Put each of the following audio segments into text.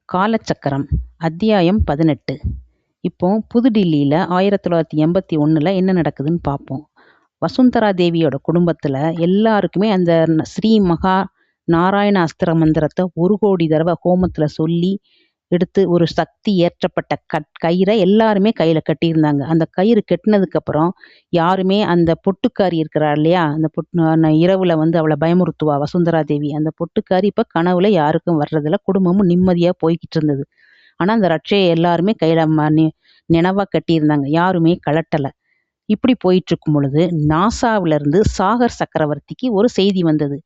காலச்சக்கரம் அத்தியாயம் 18. இப்போ புதுடில்லியில் 1981 என்ன நடக்குதுன்னு பார்ப்போம். வசுந்தரா தேவியோட குடும்பத்தில் எல்லாருக்குமே அந்த ஸ்ரீ மகா நாராயண அஸ்திர மந்திரத்தை 1,00,00,000 தடவை ஹோமத்தில் சொல்லி எடுத்து ஒரு சக்தி ஏற்றப்பட்ட கயிறை எல்லாருமே கையில் கட்டியிருந்தாங்க. அந்த கயிறு கட்டினதுக்கப்புறம் யாருமே அந்த பொட்டுக்காரி இருக்கிறாள் இல்லையா, அந்த இரவில் அவளை பயமுறுத்துவா வசுந்தரா தேவி. அந்த பொட்டுக்காரி இப்போ கனவுல யாருக்கும் வர்றதில்ல, குடும்பமும் நிம்மதியாக போய்கிட்டு இருந்தது. ஆனால் அந்த ரட்சையை எல்லாருமே கையில் நினைவாக கட்டியிருந்தாங்க, யாருமே கலட்டலை. இப்படி போயிட்டு இருக்கும் பொழுது நாசாவிலிருந்து சாகர் சக்கரவர்த்திக்கு ஒரு செய்தி வந்தது.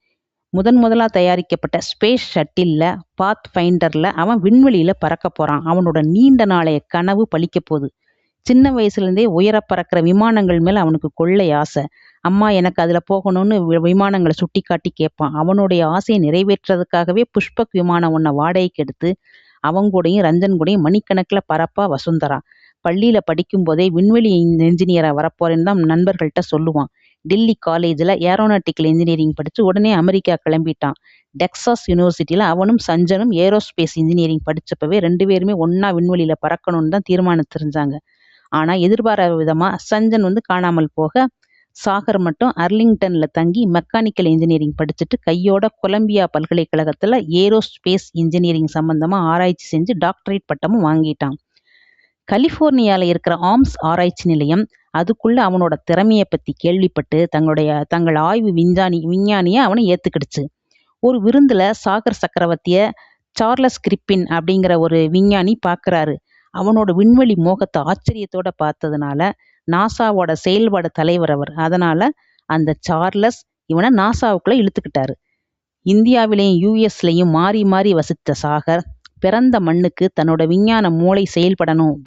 முதலாக தயாரிக்கப்பட்ட ஸ்பேஸ் ஷட்டில்ல பாத் ஃபைண்டர்ல அவன் விண்வெளியில பறக்க போறான். அவனோட நீண்ட நாளைய கனவு பலிக்க போகுது. சின்ன வயசுலேருந்தே உயர பறக்கிற விமானங்கள் மேல அவனுக்கு கொள்ளை ஆசை. அம்மா எனக்கு அதுல போகணும்னு விமானங்களை சுட்டி காட்டி கேட்பான். அவனுடைய ஆசையை நிறைவேற்றுறதுக்காகவே புஷ்பக் விமானம் ஒன்றை வாடகைக்கு எடுத்து அவங்க கூடயும் ரஞ்சன் கூடயும் மணிக்கணக்கில் பறப்பா வசுந்தரா. பள்ளியில படிக்கும் போதே விண்வெளி என்ஜினியரா வரப்போறேன்னு தான் நண்பர்கள்ட்ட சொல்லுவான். டெல்லி காலேஜில் ஏரோநாட்டிக்கல் இன்ஜினியரிங் படித்து உடனே அமெரிக்கா கிளம்பிட்டான். டெக்சாஸ் யூனிவர்சிட்டியில் அவனும் சஞ்சனும் ஏரோஸ்பேஸ் இன்ஜினியரிங் படித்தப்பவே 2 பேருமே ஒன்றா விண்வெளியில் பறக்கணும்னு தான் தீர்மானம் தெரிஞ்சாங்க. ஆனால் எதிர்பாராத விதமாக சஞ்சன் காணாமல் போக, சாகர் மட்டும் அர்லிங்டனில் தங்கி மெக்கானிக்கல் இன்ஜினியரிங் படிச்சுட்டு கையோட கொலம்பியா பல்கலைக்கழகத்தில் ஏரோஸ்பேஸ் இன்ஜினியரிங் சம்பந்தமாக ஆராய்ச்சி செஞ்சு டாக்டரேட் பட்டமும் வாங்கிட்டான். கலிஃபோர்னியாவில் இருக்கிற ஆர்ம்ஸ் ஆராய்ச்சி நிலையம் அதுக்குள்ள அவனோட திறமையை பற்றி கேள்விப்பட்டு தங்கள் ஆய்வு விஞ்ஞானியை அவனை ஏற்றுக்கிடுச்சு. ஒரு விருந்தில் சாகர் சக்கரவர்த்தியை சார்லஸ் கிரிப்பின் அப்படிங்கிற ஒரு விஞ்ஞானி பார்க்குறாரு. அவனோட விண்வெளி மோகத்தை ஆச்சரியத்தோட பார்த்ததுனால நாசாவோட செயல்பாடு தலைவர் அவர். அதனால அந்த சார்லஸ் இவனை நாசாவுக்குள்ள இழுத்துக்கிட்டாரு. இந்தியாவிலையும் யூஎஸ்லையும் மாறி மாறி வசித்த சாகர் பிறந்த மண்ணுக்கு தன்னோட விஞ்ஞான மூளை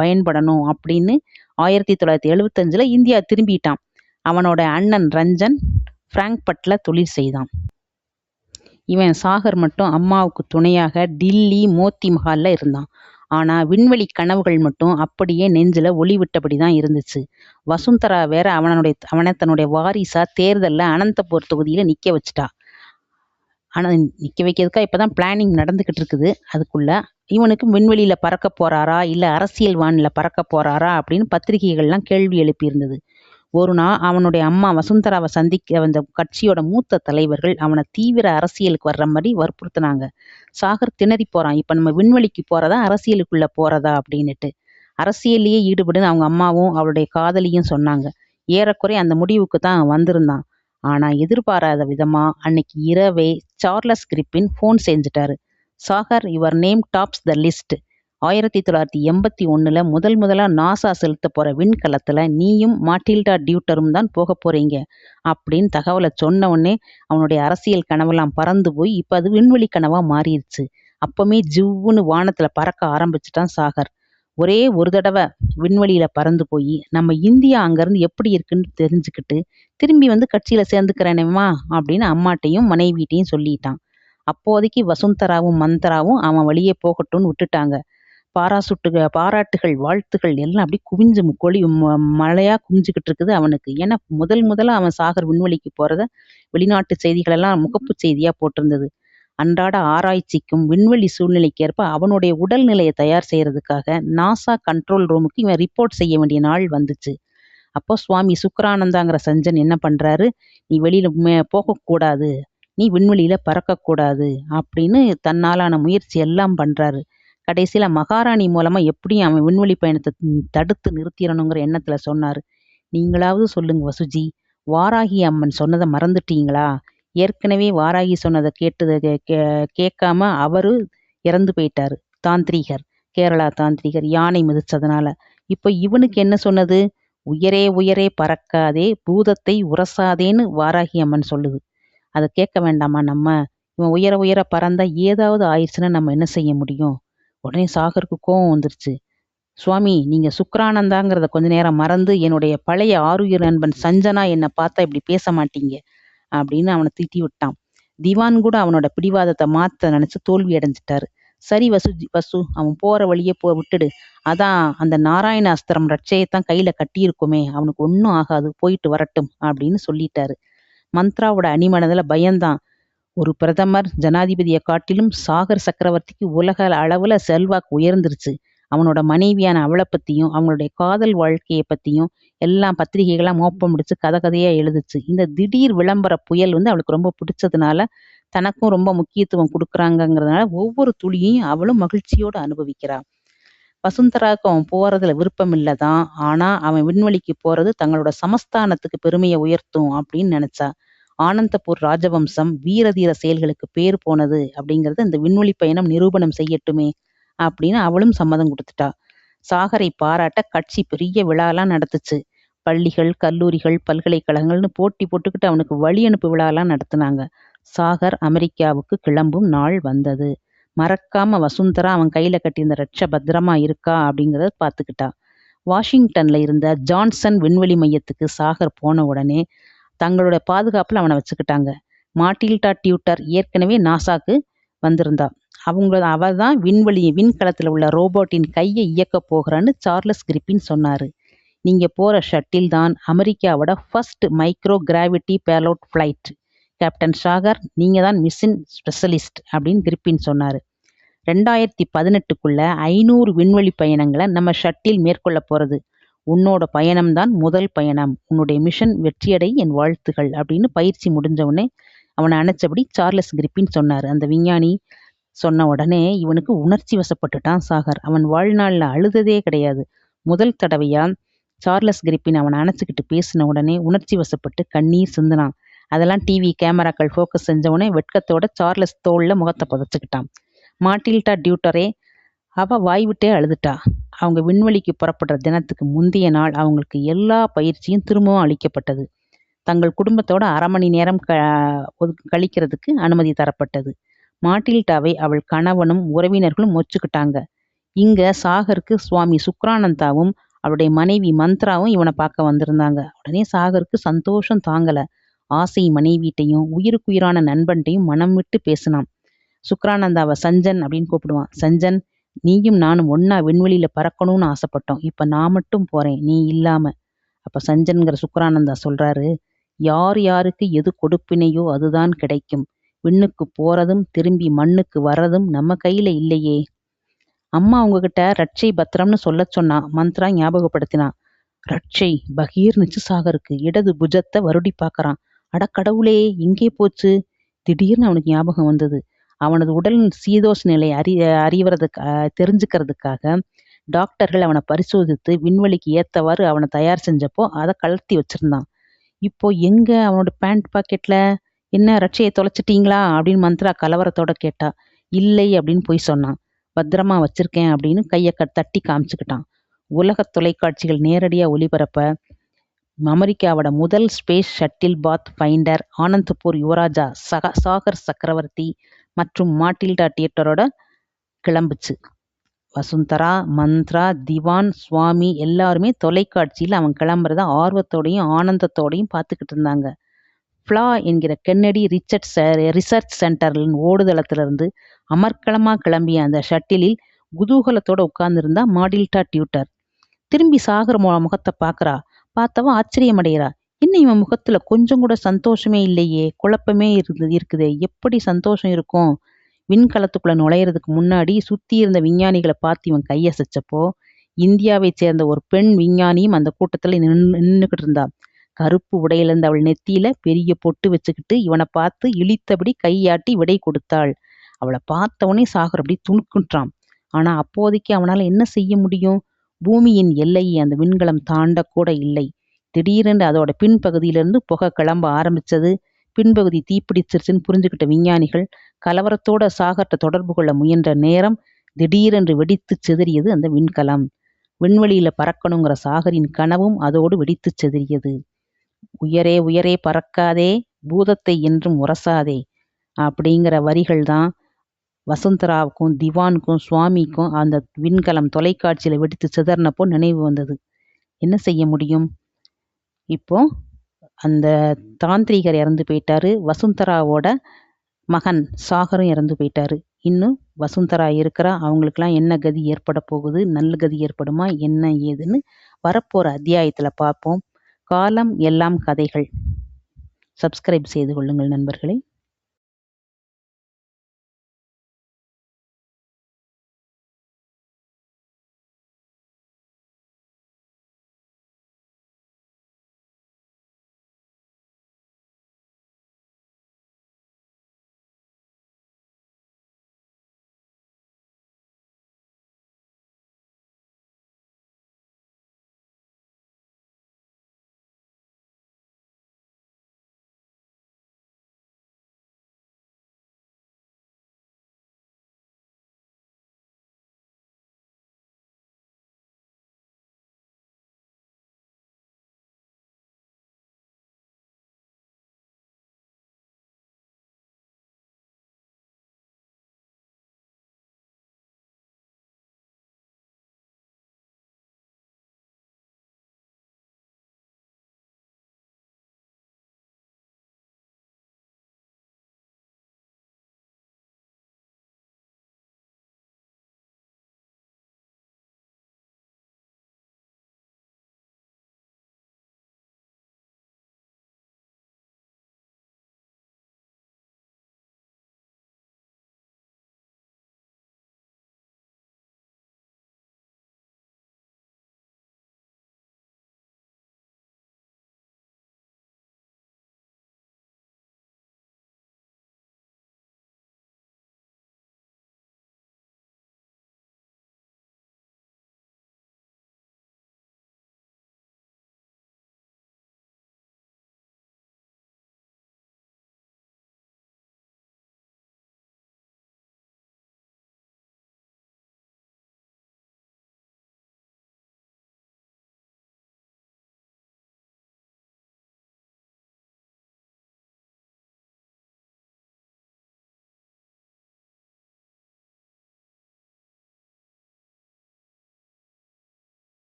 பயன்படணும் அப்படின்னு 1975 இந்தியா திரும்பிட்டான். அவனோட அண்ணன் ரஞ்சன் பிராங்க்பர்ட்ல தொழில் செய்தான். இவன் சாகர் மட்டும் அம்மாவுக்கு துணையாக டில்லி மோத்தி மஹால்ல இருந்தான். ஆனா விண்வெளி கனவுகள் மட்டும் அப்படியே நெஞ்சில ஒளி விட்டபடி தான் இருந்துச்சு. வசுந்தரா வேற அவனை தன்னுடைய வாரிசா தேர்தல்ல அனந்தபுர் தொகுதியில நிக்க வச்சுட்டா. ஆனால் நிற்க வைக்கிறதுக்காக இப்போ தான் பிளானிங் நடந்துக்கிட்டு இருக்குது. அதுக்குள்ளே இவனுக்கு விண்வெளியில் பறக்க போகிறாரா இல்லை அரசியல் வானில் பறக்க போகிறாரா அப்படின்னு பத்திரிகைகள்லாம் கேள்வி எழுப்பியிருந்தது. ஒரு நாள் அவனுடைய அம்மா வசுந்தராவை சந்திக்க வந்த கட்சியோட மூத்த தலைவர்கள் அவனை தீவிர அரசியலுக்கு வர்ற மாதிரி வற்புறுத்தினாங்க. சாகர் திணறி போகிறான். இப்போ நம்ம விண்வெளிக்கு போகிறதா அரசியலுக்குள்ளே போகிறதா அப்படின்னுட்டு. அரசியல்லையே ஈடுபடுன்னு அவங்க அம்மாவும் அவளுடைய காதலியும் சொன்னாங்க. ஏறக்குறை அந்த முடிவுக்கு தான் வந்திருந்தான். ஆனால் எதிர்பாராத விதமா அன்னைக்கு இரவே சார்லஸ் கிரிப்பின் ஃபோன் செஞ்சுட்டாரு. Sagar, your name tops the list. 1981 முதலா நாசா செலுத்த போற விண்கலத்துல நீயும் மாட்டில்டா டியூட்டரும் தான் போக போறீங்க அப்படின்னு தகவலை சொன்ன உடனே அவனுடைய அரசியல் கனவெல்லாம் பறந்து போய் இப்ப அது விண்வெளி கனவா மாறிடுச்சு. அப்பமே ஜிவ்வுன்னு வானத்துல பறக்க ஆரம்பிச்சுட்டான் சாகர். ஒரே ஒரு தடவை விண்வெளியில பறந்து போய் நம்ம இந்தியா அங்கிருந்து எப்படி இருக்குன்னு தெரிஞ்சுக்கிட்டு திரும்பி கட்சியில சேர்ந்துக்கிறேனேம்மா அப்படின்னு அம்மாட்டையும் மனைவிட்டையும் சொல்லிட்டான். அப்போதைக்கு வசுந்தராவும் மந்தராவும் அவன் வழியே போகட்டும்னு விட்டுட்டாங்க. பாராட்டுகள் வாழ்த்துகள் எல்லாம் அப்படி குவிஞ்சு மழையா குவிஞ்சுக்கிட்டு இருக்குது அவனுக்கு. ஏன்னா முதல்ல அவன் சாகர் விண்வெளிக்கு போறத வெளிநாட்டு செய்திகள் எல்லாம் முகப்பு செய்தியா போட்டிருந்தது. அன்றாட ஆராய்ச்சிக்கும் விண்வெளி சூழ்நிலைக்கேற்ப அவனுடைய உடல்நிலையை தயார் செய்யறதுக்காக நாசா கண்ட்ரோல் ரூமுக்கு இவன் ரிப்போர்ட் செய்ய வேண்டிய நாள் வந்துச்சு. அப்போ சுவாமி சுக்கரானந்தாங்கிற சஞ்சன் என்ன பண்றாரு, நீ வெளியில போகக்கூடாது, நீ விண்வெளியில பறக்கக்கூடாது அப்படின்னு தன்னாலான முயற்சி எல்லாம் பண்றாரு. கடைசியில மகாராணி மூலமா எப்படியும் அவன் விண்வெளி பயணத்தை தடுத்து நிறுத்திடணுங்கிற எண்ணத்துல சொன்னாரு. நீங்களாவது சொல்லுங்க வசுஜி, வாராகி அம்மன் சொன்னதை மறந்துட்டீங்களா? ஏற்கனவே வாராகி சொன்னதை கேட்காம அவரு இறந்து போயிட்டாரு. தாந்திரிகர், கேரளா தாந்திரிகர், யானை மிதிச்சதுனால. இப்போ இவனுக்கு என்ன சொன்னது? உயரே உயரே பறக்காதே, பூதத்தை உரசாதேன்னு வாராகி அம்மன் சொல்லுது. அதை கேட்க வேண்டாமா நம்ம? இவன் உயர உயர பறந்தா ஏதாவது ஆயிடுச்சுன்னா நம்ம என்ன செய்ய முடியும்? உடனே சாகருக்கு கோவம் வந்துருச்சு. சுவாமி, நீங்க சுக்கரானந்தாங்கிறத கொஞ்ச நேரம் மறந்து என்னுடைய பழைய ஆருயிர் நண்பன் சஞ்சனா என்னை பார்த்தா இப்படி பேச மாட்டீங்க அப்படின்னு அவனை திட்டி விட்டான். திவான் கூட அவனோட பிடிவாதத்தை மாத்த நினைச்சு தோல்வி அடைஞ்சிட்டாரு. சரி வசு, அவன் போற வழியே விட்டுடு. அதான் அந்த நாராயண அஸ்திரம் ரட்சையத்தான் கையில கட்டியிருக்குமே, அவனுக்கு ஒன்றும் ஆகாது, போயிட்டு வரட்டும் அப்படின்னு சொல்லிட்டாரு. மந்த்ராவோட அணிமனதுல பயந்தான். ஒரு பிரதமர் ஜனாதிபதியை காட்டிலும் சாகர் சக்கரவர்த்திக்கு உலக அளவுல செல்வாக்கு உயர்ந்துருச்சு. அவனோட மனைவியான அவளை பத்தியும் அவங்களுடைய காதல் வாழ்க்கையை பத்தியும் எல்லாம் பத்திரிகைகளாம் மோப்பம் முடிச்சு கதை கதையா எழுதுச்சு. இந்த திடீர் விளம்பர புயல் அவளுக்கு ரொம்ப பிடிச்சதுனால தனக்கும் ரொம்ப முக்கியத்துவம் கொடுக்குறாங்கங்கிறதுனால ஒவ்வொரு துளியையும் அவளும் மகிழ்ச்சியோடு அனுபவிக்கிறா. வசுந்தராவுக்கு அவன் போறதுல விருப்பம் இல்லதான். ஆனா அவன் விண்வெளிக்கு போறது தங்களோட சமஸ்தானத்துக்கு பெருமையை உயர்த்தும் அப்படின்னு நினைச்சா. ஆனந்தபூர் ராஜவம்சம் வீரதீர செயல்களுக்கு பேர் போனது அப்படிங்கறது இந்த விண்வெளி பயணம் நிரூபணம் செய்யட்டுமே அப்படின்னு அவளும் சம்மதம் கொடுத்துட்டா. சாகரை பாராட்ட கட்சி பெரிய விழாலாம் நடத்துச்சு. பள்ளிகள், கல்லூரிகள், பல்கலைக்கழகங்கள்னு போட்டி போட்டுக்கிட்டு அவனுக்கு வழி அனுப்பு விழாலாம் நடத்துனாங்க. சாகர் அமெரிக்காவுக்கு கிளம்பும் நாள் வந்தது. மறக்காம வசுந்தரா அவன் கையில கட்டியிருந்த ரட்சை பத்திரமா இருக்கா அப்படிங்கிறத பார்த்துக்கிட்டா. வாஷிங்டன்ல இருந்த ஜான்சன் விண்வெளி மையத்துக்கு சாகர் போன உடனே தங்களோட பாதுகாப்புல அவனை வச்சுக்கிட்டாங்க. மாட்டில்டா டியூட்டர் ஏற்கனவே நாசாக்கு வந்திருந்தா. அவ தான் விண்கலத்துல உள்ள ரோபோட்டின் கையை இயக்க போகிறான்னு சார்லஸ் கிரிப்பின் சொன்னாரு. நீங்க போற ஷட்டில் தான் அமெரிக்காவோட first micro gravity payload flight. Captain Sagar, நீங்க தான் மிஷின் ஸ்பெஷலிஸ்ட் அப்படின்னு கிரிப்பின் சொன்னாரு. 2018க்குள்ள 500 விண்வெளி பயணங்களை நம்ம ஷட்டில் மேற்கொள்ள போறது. உன்னோட பயணம்தான் முதல் பயணம். உன்னுடைய மிஷன் வெற்றியடை என் வாழ்த்துகள் அப்படின்னு பயிற்சி முடிஞ்ச உடனே அவனை அணைச்சபடி சார்லஸ் கிரிப்பின் சொன்னார். அந்த விஞ்ஞானி சொன்ன உடனே இவனுக்கு உணர்ச்சி வசப்பட்டுட்டான் சாகர். அவன் வாழ்நாள்ல அழுததே கிடையாது. முதல் தடவையா சார்லஸ் கிரிப்பின் அவனை அணைச்சிக்கிட்டு பேசின உடனே உணர்ச்சி வசப்பட்டு கண்ணீர் சிந்தினான். அதெல்லாம் டிவி கேமராக்கள் ஃபோக்கஸ் செஞ்ச உடனே வெட்கத்தோட சார்லஸ் தோல்ல முகத்தை புதைச்சுக்கிட்டான். மாட்டில்டா டியூட்டரே அவ வாய் விட்டே அழுதுட்டா. அவங்க விண்வெளிக்கு புறப்படுற தினத்துக்கு முந்தைய நாள் அவங்களுக்கு எல்லா பயிற்சியும் திரும்பவும் அளிக்கப்பட்டது. தங்கள் குடும்பத்தோட 1/2 மணி நேரம் கழிக்கிறதுக்கு அனுமதி தரப்பட்டது. மாட்டில்டாவை அவள் கணவனும் உறவினர்களும் ஒச்சுக்கிட்டாங்க. இங்க சாகருக்கு சுவாமி சுக்ரானந்தாவும் அவளுடைய மனைவி மந்த்ராவும் இவனை பார்க்க வந்திருந்தாங்க. உடனே சாகருக்கு சந்தோஷம் தாங்கல. ஆசை மனைவிட்டையும் உயிருக்குயிரான நண்பன்ட்டையும் மனம் விட்டு பேசினான். சுக்ரானந்தாவை சஞ்சன் அப்படின்னு கூப்பிடுவான். சஞ்சன், நீயும் நானும் ஒன்னா விண்வெளியில பறக்கணும்னு ஆசைப்பட்டோம். இப்ப நான் மட்டும் போறேன், நீ இல்லாம. அப்ப சஞ்சன்கிற சுக்ரானந்தா சொல்றாரு, யார் யாருக்கு எது கொடுப்பினையோ அதுதான் கிடைக்கும். விண்ணுக்கு போறதும் திரும்பி மண்ணுக்கு வர்றதும் நம்ம கையில இல்லையே. அம்மா உங்ககிட்ட ரட்சை பத்திரம்னு சொல்ல சொன்னா. மந்த்ரா ஞாபகப்படுத்தினா. ரட்சை பகீர்னுச்சு சாகருக்கு. இடது புஜத்தை வருடி பார்க்கறான். அடக்கடவுளே, எங்கே போச்சு? திடீர்னு அவனுக்கு ஞாபகம் வந்தது. அவனது உடல் சீதோஷ் நிலை தெரிஞ்சுக்கிறதுக்காக டாக்டர்கள் அவனை பரிசோதித்து விண்வெளிக்கு ஏத்தவாறு அவனை தயார் செஞ்சப்போ அதை கலர்த்தி வச்சிருந்தான். இப்போ எங்க அவனோட பேண்ட் பாக்கெட்ல? என்ன, ரட்சையை தொலைச்சிட்டீங்களா அப்படின்னு மந்த்ரா கலவரத்தோட கேட்டா. இல்லை அப்படின்னு போய் சொன்னான். பத்திரமா வச்சிருக்கேன் அப்படின்னு கையை தட்டி காமிச்சுக்கிட்டான். உலக தொலைக்காட்சிகள் நேரடியா ஒளிபரப்ப அமெரிக்காவோட முதல் space shuttle pathfinder Anandpur Yuvaraja Sagar Chakravarthy மற்றும் மாட்டில்டா தியேட்டரோட கிளம்புச்சு. வசுந்தரா, மந்த்ரா, திவான், சுவாமி எல்லாருமே தொலைக்காட்சியில் அவன் கிளம்புறத ஆர்வத்தோடையும் ஆனந்தத்தோடையும் பார்த்துக்கிட்டு இருந்தாங்க. ஃப்ளா என்கிற கென்னடி ரிசர்ச் சென்டரின் ஓடுதளத்திலிருந்து அமர்க்களமா கிளம்பிய அந்த ஷட்டிலில் குதூகலத்தோட உட்கார்ந்துருந்தா மாட்டில்டா டியூட்டர். திரும்பி சாகர் முகத்தை பார்க்கறா. பார்த்தவன் ஆச்சரியமடைகிறா. என்ன இவன் முகத்துல கொஞ்சம் கூட சந்தோஷமே இல்லையே, குழப்பமே இருக்குதே, எப்படி சந்தோஷம் இருக்கும்? விண்கலத்துக்குள்ள நுழையிறதுக்கு முன்னாடி சுத்தி இருந்த விஞ்ஞானிகளை பார்த்து இவன் கையசைச்சப்போ இந்தியாவை சேர்ந்த ஒரு பெண் விஞ்ஞானியும் அந்த கூட்டத்துல நின்றுகிட்டு இருந்தா. கருப்பு உடையிலிருந்த அவள் நெத்தியில பெரிய பொட்டு வச்சுக்கிட்டு இவனை பார்த்து இழித்தபடி கையாட்டி விடை கொடுத்தாள். அவளை பார்த்தவனே சாகர் அப்படி துணுக்குன்றான். ஆனா அப்போதைக்கு அவனால என்ன செய்ய முடியும்? பூமியின் எல்லையை அந்த விண்கலம் தாண்டக்கூட இல்லை. திடீரென்று அதோட பின்பகுதியிலிருந்து புகை கிளம்ப ஆரம்பிச்சது. பின்பகுதி தீப்பிடிச்சிருச்சுன்னு புரிஞ்சுக்கிட்ட விஞ்ஞானிகள் கலவரத்தோட சாகர்ட்ட தொடர்பு கொள்ள முயன்ற நேரம் திடீரென்று வெடித்து சிதறியது அந்த விண்கலம். விண்வெளியில பறக்கணுங்கிற சாகரின் கனவும் அதோடு வெடித்து சிதறியது. உயரே உயரே பறக்காதே, பூதத்தை என்றும் உரசாதே அப்படிங்கிற வரிகள் தான் வசுந்தராவுக்கும் திவானுக்கும் சுவாமிக்கும் அந்த விண்கலம் தொலைக்காட்சியில வெடித்து சிதறினப்போ நினைவு வந்தது. என்ன செய்ய முடியும்? இப்போ அந்த தாந்திரிகர் இறந்து போயிட்டாரு. வசுந்தராவோட மகன் சாகரும் இறந்து போயிட்டாரு. இன்னும் வசுந்தரா இருக்கிறா. அவங்களுக்கெல்லாம் என்ன கதி ஏற்பட போகுது? நல்ல கதி ஏற்படுமா? என்ன ஏதுன்னு வரப்போற அத்தியாயத்துல பார்ப்போம். காலம் எல்லாம் கதைகள். சப்ஸ்கிரைப் செய்து கொள்ளுங்கள் நண்பர்களே.